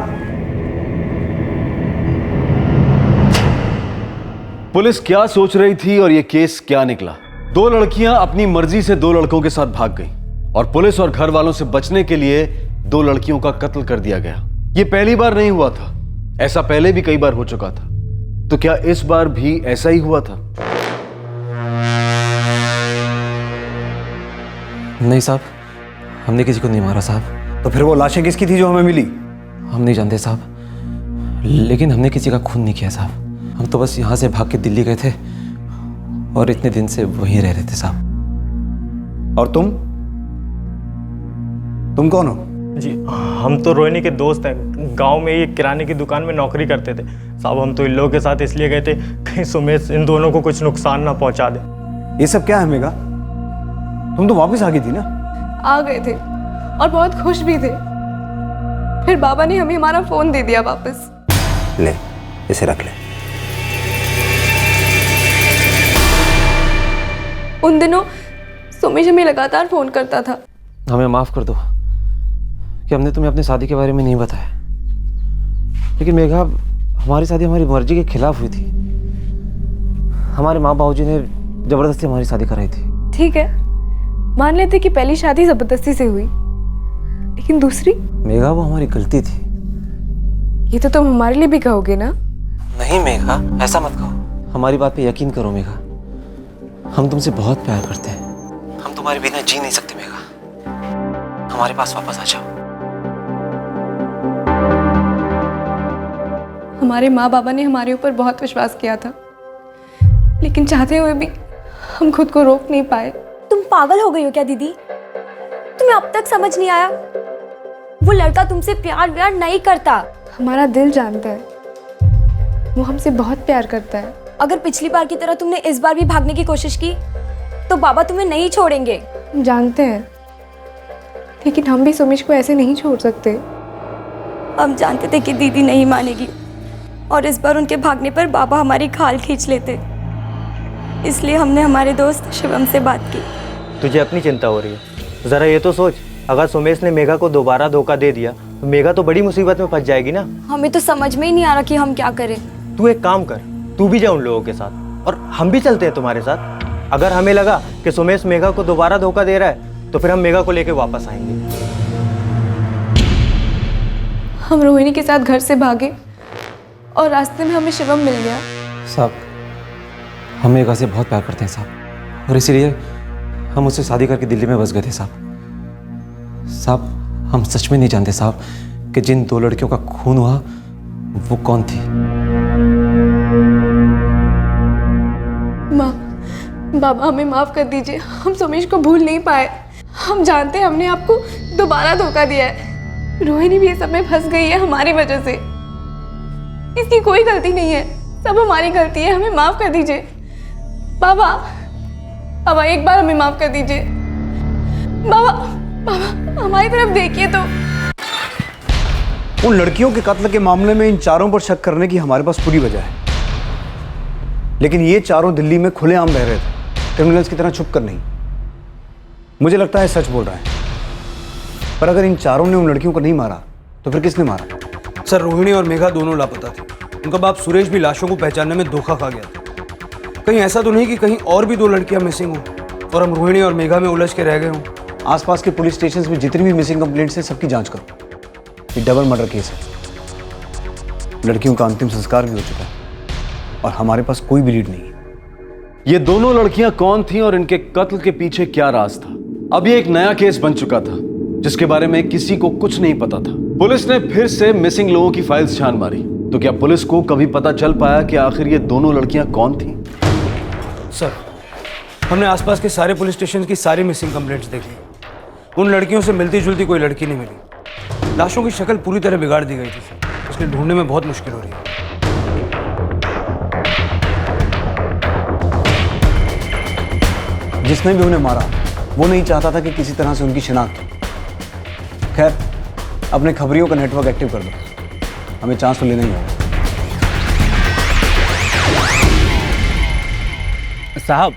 पुलिस क्या सोच रही थी और ये केस क्या निकला? 2 लड़कियां अपनी मर्जी से 2 लड़कों के साथ भाग गईं और पुलिस और घर वालों से बचने के लिए 2 लड़कियों का कत्ल कर दिया गया। ये पहली बार नहीं हुआ था, ऐसा पहले भी कई बार हो चुका था। तो क्या इस बार भी ऐसा ही हुआ था? नहीं साहब, हमने किसी को नहीं मारा साहब। तो फिर वो लाशें किसकी थी जो हमें मिली? हम नहीं जानते साहब, लेकिन हमने किसी का खून नहीं किया साहब। हम तो बस यहाँ से भाग के दिल्ली गए थे और इतने दिन से वहीं रह रहे थे साहब। और तुम कौन हो? जी हम तो रोहिणी के दोस्त हैं, गांव में ही किराने की दुकान में नौकरी करते थे साहब। हम तो इन लोगों के साथ इसलिए गए थे कहीं सुमेश इन दोनों को कुछ नुकसान ना पहुंचा दे। ये सब क्या है मेघा? तुम तो वापस आ गई थी ना? आ गए थे और बहुत खुश भी थे। फिर बाबा ने हमें हमारा फोन दे दिया वापस। ले, इसे रख ले। उन दिनों सुमेश हमें लगातार फोन करता था। हमें माफ़ कर दो कि हमने तुम्हें अपनी शादी के बारे में नहीं बताया, लेकिन मेघा हमारी शादी हमारी मर्जी के खिलाफ हुई थी। हमारे माँ बाबूजी ने ज़बरदस्ती हमारी शादी कराई थी। ठीक है, मान लेते कि पहली शादी जबरदस्ती से हुई, लेकिन दूसरी? मेघा वो हमारी गलती थी। ये तो तुम हमारे लिए भी कहोगे ना? नहीं मेघा, ऐसा मत कहो। हमारी बात पे यकीन करो मेघा, हम तुमसे बहुत प्यार करते हैं। हम तुम्हारे बिना जी नहीं सकते मेघा। हमारे पास वापस आ जाओ। हमारे माँ बाबा ने हमारे ऊपर बहुत विश्वास किया था, लेकिन चाहते हुए भी हम खुद को रोक नहीं पाए। तुम पागल हो गई हो क्या दीदी? तुम्हें अब तक समझ नहीं आया? वो लड़का तुमसे प्यार व्यार नहीं करता। हमारा दिल जानता है, वो हमसे बहुत प्यार करता है। अगर पिछली बार की तरह तुमने इस बार भी भागने की कोशिश की तो बाबा तुम्हें नहीं छोड़ेंगे। हम जानते हैं, लेकिन हम भी सुमेश को ऐसे नहीं छोड़ सकते। हम जानते थे कि दीदी नहीं मानेगी और इस बार उनके भागने पर बाबा हमारी खाल खींच लेते, इसलिए हमने हमारे दोस्त शिवम से बात की। तुझे अपनी चिंता हो रही है, ज़रा ये तो सोच, अगर सुमेश ने मेघा को दोबारा धोखा दे दिया तो मेघा तो बड़ी मुसीबत में फंस जाएगी ना। हमें तो समझ में ही नहीं आ रहा कि हम क्या करें। तू एक काम कर, तू भी जा उन लोगों के साथ और हम भी चलते हैं तुम्हारे साथ। अगर हमें लगा कि सुमेश मेघा को दोबारा धोखा दे रहा है तो फिर हम मेघा को लेके वापस आएंगे। हम रोहिणी के साथ घर से भागे और रास्ते में हमें शिवम मिल गया। साहब, हम मेघा से बहुत प्यार करते हैं साहब, और इसीलिए हम उससे शादी करके दिल्ली में बस गए थे साहब। साहब, हम सच में नहीं जानते साहब कि जिन दो लड़कियों का खून हुआ वो कौन थी। माँ, बाबा हमें माफ कर दीजिए, हम सुमेश को भूल नहीं पाए। हम जानते हैं हमने आपको दोबारा धोखा दिया है। रोहिणी भी ये सब में फंस गई है हमारी वजह से। इसकी कोई गलती नहीं है, सब हमारी गलती है। हमें माफ कर दीजिए बाबा। बाबा एक बार हमें माफ कर दीजिए। बाबा, बाबा हमारी तरफ देखिए तो। उन लड़कियों के कत्ल के मामले में इन चारों पर शक करने की हमारे पास पूरी वजह है, लेकिन ये चारों दिल्ली में खुलेआम रह रहे थे, क्रिमिनल्स की तरह छुप कर नहीं। मुझे लगता है सच बोल रहा है, पर अगर इन चारों ने उन लड़कियों को नहीं मारा तो फिर किसने मारा? सर, रोहिणी और मेघा दोनों लापता थे। उनका बाप सुरेश भी लाशों को पहचानने में धोखा खा गया था। कहीं ऐसा तो नहीं कि कहीं और भी दो लड़कियां मिसिंग हों और हम रोहिणी और मेघा में उलझ के रह गए हों। आसपास के पुलिस स्टेशन में जितनी भी मिसिंग कंप्लेंट्स हैं सबकी जांच करो। ये डबल मर्डर केस है। लड़कियों का अंतिम संस्कार भी हो चुका है और हमारे पास कोई भी लीड नहीं है। ये दोनों लड़कियां कौन थीं और इनके कत्ल के पीछे क्या राज था? अब ये एक नया केस बन चुका था जिसके बारे में किसी को कुछ नहीं पता था। पुलिस ने फिर से मिसिंग लोगों की फाइल्स छान मारी, तो क्या पुलिस को कभी पता चल पाया कि आखिर ये दोनों लड़कियां कौन थीं? सर, हमने आसपास के सारे पुलिस स्टेशन की सारी मिसिंग कंप्लेंट्स देख ली। उन लड़कियों से मिलती जुलती कोई लड़की नहीं मिली। लाशों की शक्ल पूरी तरह बिगाड़ दी गई थी सर, इसलिए ढूंढने में बहुत मुश्किल हो रही है। जिसने भी उन्हें मारा वो नहीं चाहता था कि किसी तरह से उनकी शिनाख्त हो। खैर, अपने खबरियों का नेटवर्क एक्टिव कर दो, हमें चांस तो लेना ही होगा। साहब,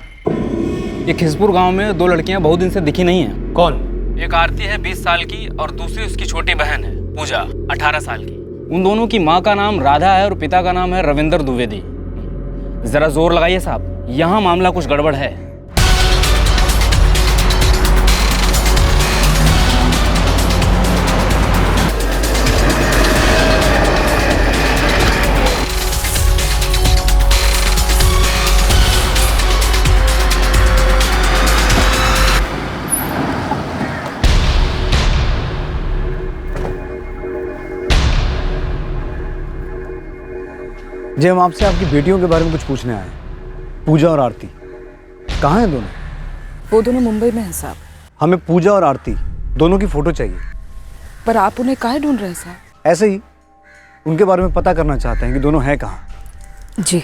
ये खिसपुर गांव में दो लड़कियां बहुत दिन से दिखी नहीं हैं। कौन? एक आरती है 20 साल की और दूसरी उसकी छोटी बहन है पूजा 18 साल की। उन दोनों की माँ का नाम राधा है और पिता का नाम है रविंदर द्विवेदी। जरा जोर लगाइए साहब, यहाँ मामला कुछ गड़बड़ है। जी, हम आपसे आपकी बेटियों के बारे में कुछ पूछने आए हैं। पूजा और आरती कहाँ हैं दोनों? वो दोनों मुंबई में हैं साहब। हमें पूजा और आरती दोनों की फोटो चाहिए। पर आप उन्हें काहे ढूंढ रहे हैं साहब? ऐसे ही उनके बारे में पता करना चाहते हैं कि दोनों हैं कहाँ। जी।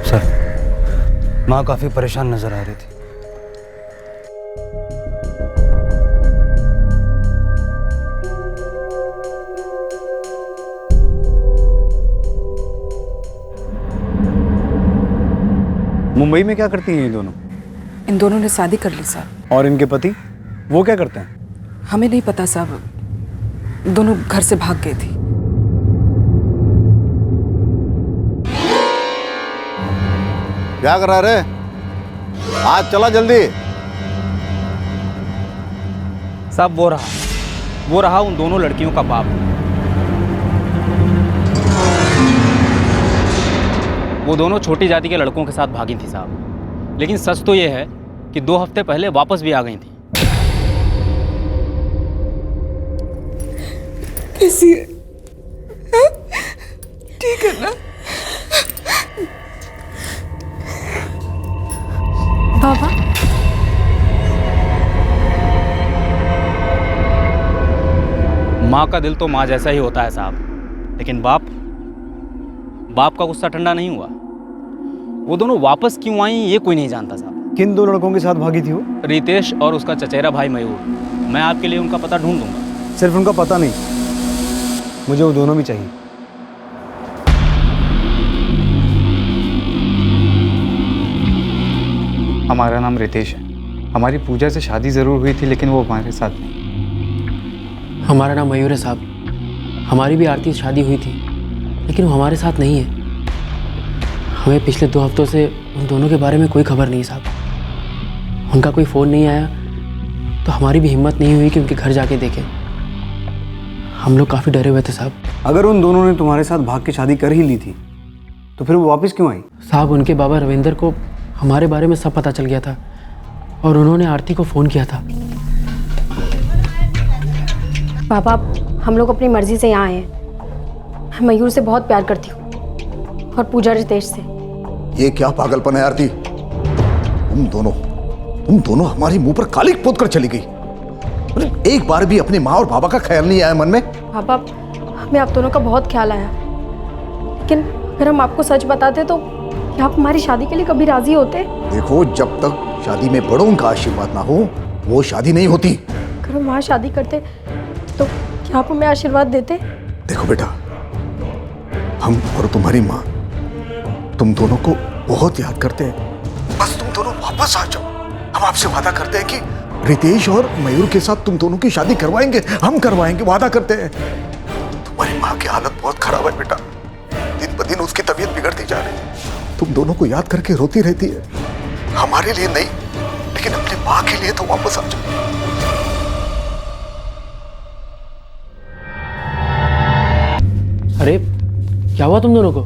सर, माँ काफी परेशान नजर आ रही थी। मुंबई में क्या करती हैं ये दोनों? इन दोनों ने शादी कर ली साहब। और इनके पति वो क्या करते हैं? हमें नहीं पता साहब, दोनों घर से भाग गई थी। क्या कर रहा रे? आज चला जल्दी। साहब वो रहा उन दोनों लड़कियों का बाप। वो दोनों छोटी जाति के लड़कों के साथ भागी थी साहब, लेकिन सच तो ये है कि 2 हफ्ते पहले वापस भी आ गई थी। कैसी है? ठीक है ना? बाबा, माँ का दिल तो माँ जैसा ही होता है साहब, लेकिन बाप का गुस्सा ठंडा नहीं हुआ। वो दोनों वापस क्यों आई ये कोई नहीं जानता साहब। किन 2 लड़कों के साथ भागी थी वो? रितेश और उसका चचेरा भाई मयूर। मैं आपके लिए उनका पता ढूंढ दूंगा। सिर्फ उनका पता नहीं, मुझे वो दोनों भी चाहिए। हमारा नाम रितेश है। हमारी पूजा से शादी ज़रूर हुई थी, लेकिन वो हमारे साथ नहीं। हमारा नाम मयूर है साहब। हमारी भी आरती से शादी हुई थी, लेकिन वो हमारे साथ नहीं है। हमें पिछले 2 हफ्तों से उन दोनों के बारे में कोई खबर नहीं साहब। उनका कोई फ़ोन नहीं आया, तो हमारी भी हिम्मत नहीं हुई कि उनके घर जाके देखें। हम लोग काफ़ी डरे हुए थे साहब। अगर उन दोनों ने तुम्हारे साथ भाग के शादी कर ही ली थी, तो फिर वो वापस क्यों आई? साहब, उनके बाबा रविंदर को हमारे बारे में सब पता चल गया था और उन्होंने आरती को फ़ोन किया था। पापा, हम लोग अपनी मर्जी से यहाँ आए हैं। मैं मयूर से बहुत प्यार करती हूँ और पूजा रितेश से। ये क्या पागलपन है आरती? तुम दोनों हमारी मुंह पर कालिक पोत कर चली गई। एक बार भी अपनी माँ और बाबा का ख्याल नहीं आया मन में? पापा, हमें आप दोनों का बहुत ख्याल आया, लेकिन अगर हम आपको सच बताते तो क्या आप हमारी शादी के लिए कभी राजी होते? देखो, जब तक शादी में बड़ों का आशीर्वाद ना हो, वो शादी नहीं होती। अगर हम वहाँ शादी करते तो क्या आप हमें आशीर्वाद देते? देखो बेटा, हम और तुम्हारी माँ तुम दोनों को बहुत याद करते हैं। बस तुम दोनों वापस आ जाओ। हम आपसे वादा करते हैं कि रितेश और मयूर के साथ तुम दोनों की शादी करवाएंगे। हम करवाएंगे, वादा करते हैं। तुम्हारी माँ की हालत बहुत खराब है बेटा। दिन ब दिन उसकी तबीयत बिगड़ती जा रही है। तुम दोनों को याद करके रोती रहती है। हमारे लिए नहीं, लेकिन अपनी माँ के लिए तो वापस आ जाओ। अरे, क्या हुआ तुम दोनों को?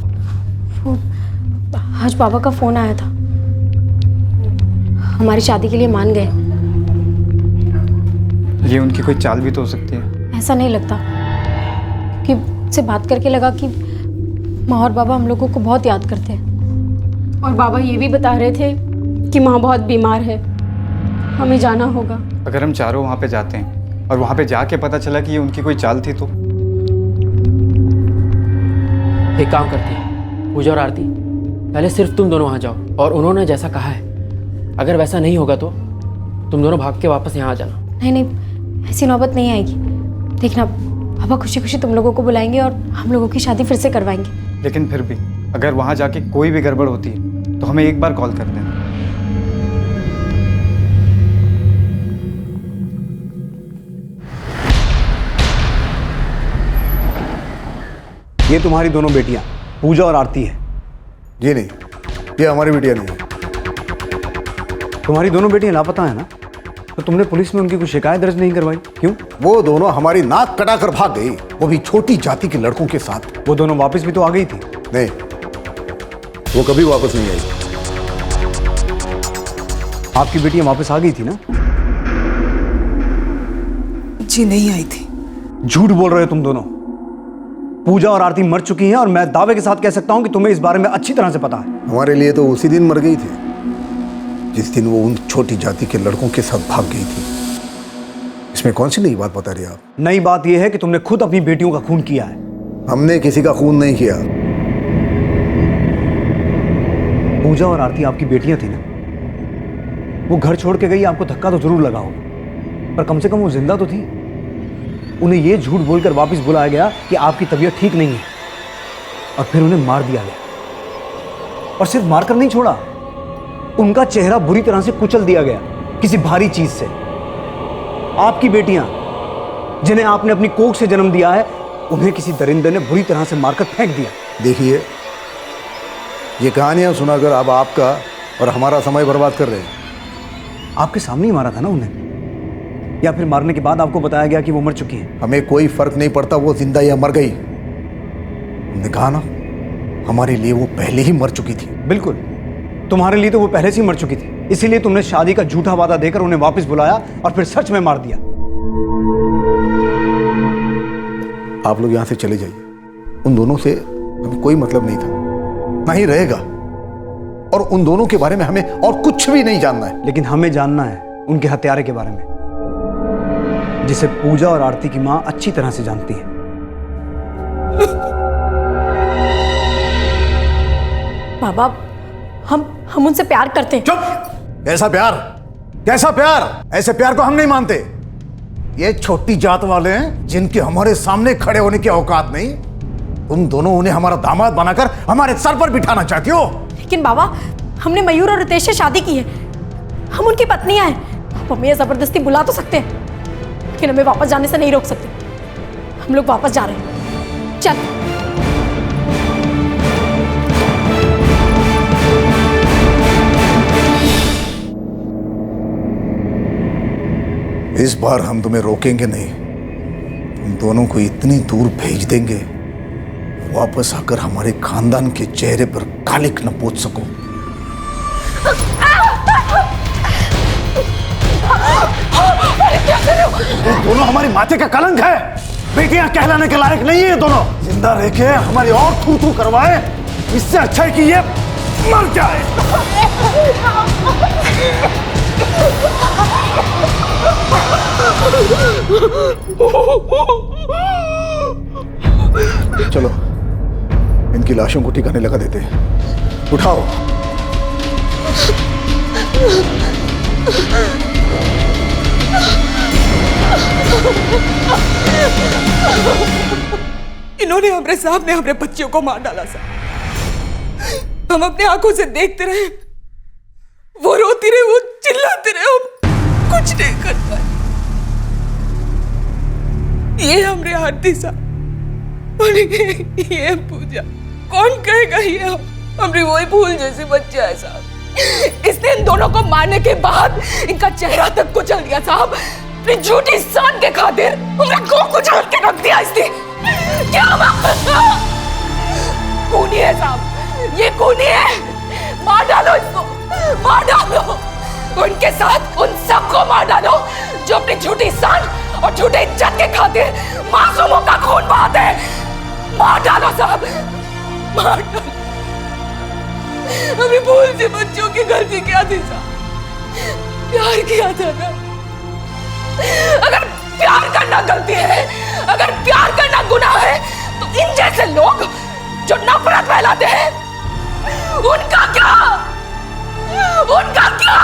आज बाबा का फोन आया था, हमारी शादी के लिए मान गए। ये उनकी कोई चाल भी तो हो सकती है। ऐसा नहीं लगता, कि से बात करके लगा कि माँ और बाबा हम लोगों को बहुत याद करते हैं। और बाबा ये भी बता रहे थे कि माँ बहुत बीमार है, हमें जाना होगा। अगर हम चारों वहाँ पे जाते हैं और वहाँ पे जाके पता चला कि ये उनकी कोई चाल थी तो? एक काम करते हैं, पूजा और आरती, पहले सिर्फ तुम दोनों वहाँ जाओ और उन्होंने जैसा कहा है, अगर वैसा नहीं होगा तो तुम दोनों भाग के वापस यहाँ आ जाना। नहीं नहीं, ऐसी नौबत नहीं आएगी। देखना, पापा खुशी खुशी तुम लोगों को बुलाएंगे और हम लोगों की शादी फिर से करवाएंगे। लेकिन फिर भी अगर वहाँ जाके कोई भी गड़बड़ होती है तो हमें एक बार कॉल कर देना। ये तुम्हारी दोनों बेटियां पूजा और आरती है? जी नहीं, ये हमारी बेटियां नहीं है। तुम्हारी दोनों बेटियां लापता है ना? तो तुमने पुलिस में उनकी कोई शिकायत दर्ज नहीं करवाई, क्यों? वो दोनों हमारी नाक कटाकर भाग गई, वो भी छोटी जाति के लड़कों के साथ। वो दोनों वापस भी तो आ गई थी। नहीं, वो कभी वापस नहीं आई। आपकी बेटियां वापस आ गई थी ना? जी नहीं आई थी। झूठ बोल रहे हो तुम दोनों। पूजा और आरती मर चुकी हैं और मैं दावे के साथ कह सकता हूं कि तुम्हें इस बारे में अच्छी तरह से पता है। हमारे लिए तो उसी दिन मर गई थी। जिस दिन वो उन छोटी जाति के लड़कों के साथ भाग गई थी। इसमें कौन सी नई बात बता रही आप? नई बात यह है कि तुमने खुद अपनी बेटियों का खून किया है। हमने किसी का खून नहीं किया। पूजा और आरती आपकी बेटियां थी ना, वो घर छोड़ के गई, आपको धक्का तो जरूर लगा होगा, पर कम से कम वो जिंदा तो थी। उन्हें ये झूठ बोलकर वापस बुलाया गया कि आपकी तबीयत ठीक नहीं है, और फिर उन्हें मार दिया गया। और सिर्फ मारकर नहीं छोड़ा, उनका चेहरा बुरी तरह से कुचल दिया गया किसी भारी चीज से। आपकी बेटियां, जिन्हें आपने अपनी कोख से जन्म दिया है, उन्हें किसी दरिंदे ने बुरी तरह से मारकर फेंक दिया। देखिए, ये कहानियां सुनाकर आप आपका और हमारा समय बर्बाद कर रहे हैं। आपके सामने ही मारा था ना उन्हें, या फिर मारने के बाद आपको बताया गया कि वो मर चुकी है? हमें कोई फर्क नहीं पड़ता वो जिंदा या मर गई। हमने कहा ना, हमारे लिए वो पहले ही मर चुकी थी। बिल्कुल, तुम्हारे लिए तो वो पहले से ही मर चुकी थी, इसीलिए तुमने शादी का झूठा वादा देकर उन्हें वापस बुलाया और फिर सच में मार दिया। आप लोग यहां से चले जाइए। उन दोनों से हमें कोई मतलब नहीं था, ना ही रहेगा, और उन दोनों के बारे में हमें और कुछ भी नहीं जानना है। लेकिन हमें जानना है उनके हत्यारे के बारे में, जिसे पूजा और आरती की मां अच्छी तरह से जानती है। बाबा, हम उनसे प्यार करते हैं। चुप! कैसा प्यार? कैसा प्यार? ऐसे प्यार को हम नहीं मानते। ये छोटी जात वाले हैं जिनके हमारे सामने खड़े होने की औकात नहीं। तुम दोनों उन्हें हमारा दामाद बनाकर हमारे सर पर बिठाना चाहती हो। लेकिन बाबा, हमने मयूर और रितेश से शादी की है, हम उनकी पत्नियां हैं। आप हमें जबरदस्ती बुला तो सकते हैं, लेकिन हमें वापस जाने से नहीं रोक सकते। हम लोग वापस जा रहे हैं, चल। इस बार हम तुम्हें रोकेंगे नहीं। तुम दोनों को इतनी दूर भेज देंगे, वापस आकर हमारे खानदान के चेहरे पर कालिक न पोंछ सको। ये दोनों हमारे माथे का कलंक है। बेटियां कहलाने के लायक नहीं है ये दोनों। जिंदा रह के हमारी और थू थू करवाए, इससे अच्छा है कि ये मर जाए। चलो, इनकी लाशों को ठिकाने लगा देते हैं। उठाओ। इन्होंने हमारे सामने हमारे बच्चियों को मार डाला साहब। हम अपने आंखों से देखते रहे, वो रोती रहे, वो चिल्लाते रहे, हम कुछ नहीं कर पाए। ये हमरे आरती साहब और ये पूजा, कौन कहेगा ये हमरे वही फूल जैसे बच्चे है साहब। इसने इन दोनों को मारने के बाद इनका चेहरा तक कुचल दिया साहब। अपनी झूठी शान के खातिर हमने को कुचल के रख दिया इसने। क्या खूनी है साहब, ये खूनी है। मार डालो इसको, मार डालो। उनके साथ उन सबको मार डालो जो अपनी झूठी शान और झूठे इज्जत के खातिर मासूमों का खून बहाते हैं। मार डालो साहब, मार डालो। हमें भूल से बच्चों की गलती क्या थी साहब? प्यार किया था ना। अगर प्यार करना गलती है, अगर प्यार करना गुनाह है, तो इन जैसे लोग जो नफरत फैलाते हैं, उनका क्या? उनका क्या?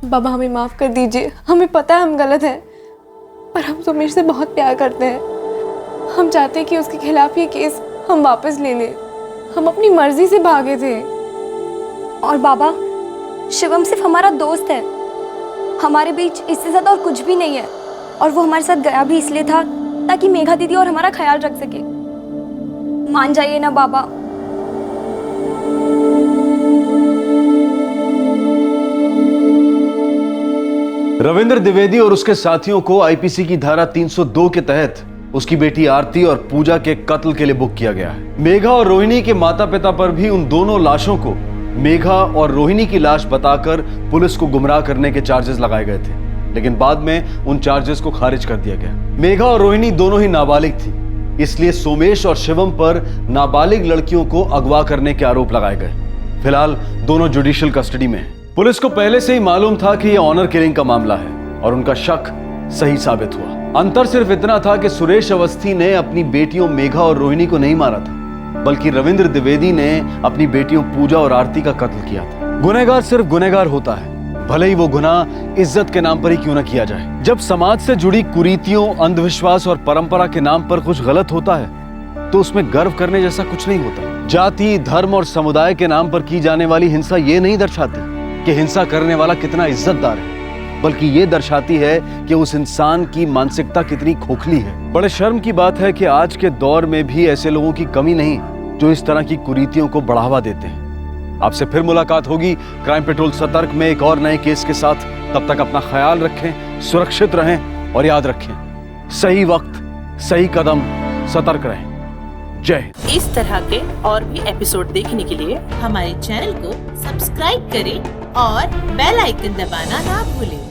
बाबा, हमें माफ कर दीजिए। हमें पता है हम गलत हैं, पर हम सुमेश से बहुत प्यार करते हैं। हम चाहते हैं कि उसके खिलाफ ये केस हम वापस ले लें। हम अपनी मर्जी से भागे थे। और बाबा, शिवम सिर्फ हमारा दोस्त है, हमारे बीच इससे ज्यादा और कुछ भी नहीं है। और वो हमारे साथ गया भी इसलिए था ताकि मेघा दीदी और हमारा ख्याल रख सके। मान जाइए ना बाबा। रविंद्र द्विवेदी और उसके साथियों को आईपीसी की धारा 302 के तहत उसकी बेटी आरती और पूजा के कत्ल के लिए बुक किया गया है। मेघा और रोहिणी के माता पिता पर भी उन दोनों लाशों को मेघा और रोहिणी की लाश बताकर पुलिस को गुमराह करने के चार्जेस लगाए गए थे, लेकिन बाद में उन चार्जेस को खारिज कर दिया गया। मेघा और रोहिणी दोनों ही नाबालिग थी, इसलिए सोमेश और शिवम पर नाबालिग लड़कियों को अगवा करने के आरोप लगाए गए। फिलहाल दोनों जुडिशियल कस्टडी में हैं। पुलिस को पहले से ही मालूम था कि यह ऑनर किलिंग का मामला है और उनका शक सही साबित हुआ। अंतर सिर्फ इतना था कि सुरेश अवस्थी ने अपनी बेटियों मेघा और रोहिणी को नहीं मारा था, बल्कि रविंद्र द्विवेदी ने अपनी बेटियों पूजा और आरती का कत्ल किया था। गुनहगार सिर्फ गुनहगार होता है, भले ही वो गुनाह इज्जत के नाम पर ही क्यों न किया जाए। जब समाज से जुड़ी कुरीतियों, अंधविश्वास और परंपरा के नाम पर कुछ गलत होता है तो उसमें गर्व करने जैसा कुछ नहीं होता। जाति, धर्म और समुदाय के नाम पर की जाने वाली हिंसा ये नहीं दर्शाती कि हिंसा करने वाला कितना इज्जतदार है, बल्कि ये दर्शाती है कि उस इंसान की मानसिकता कितनी खोखली है। बड़े शर्म की बात है कि आज के दौर में भी ऐसे लोगों की कमी नहीं जो इस तरह की कुरीतियों को बढ़ावा देते हैं। आपसे फिर मुलाकात होगी क्राइम पेट्रोल सतर्क में एक और नए केस के साथ। तब तक अपना ख्याल रखें, सुरक्षित रहें और याद रखें, सही वक्त, सही कदम, सतर्क रहें। जय हिंद। इस तरह के और भी एपिसोड देखने के लिए हमारे चैनल को सब्सक्राइब करें और बेल आइकन दबाना ना भूलें।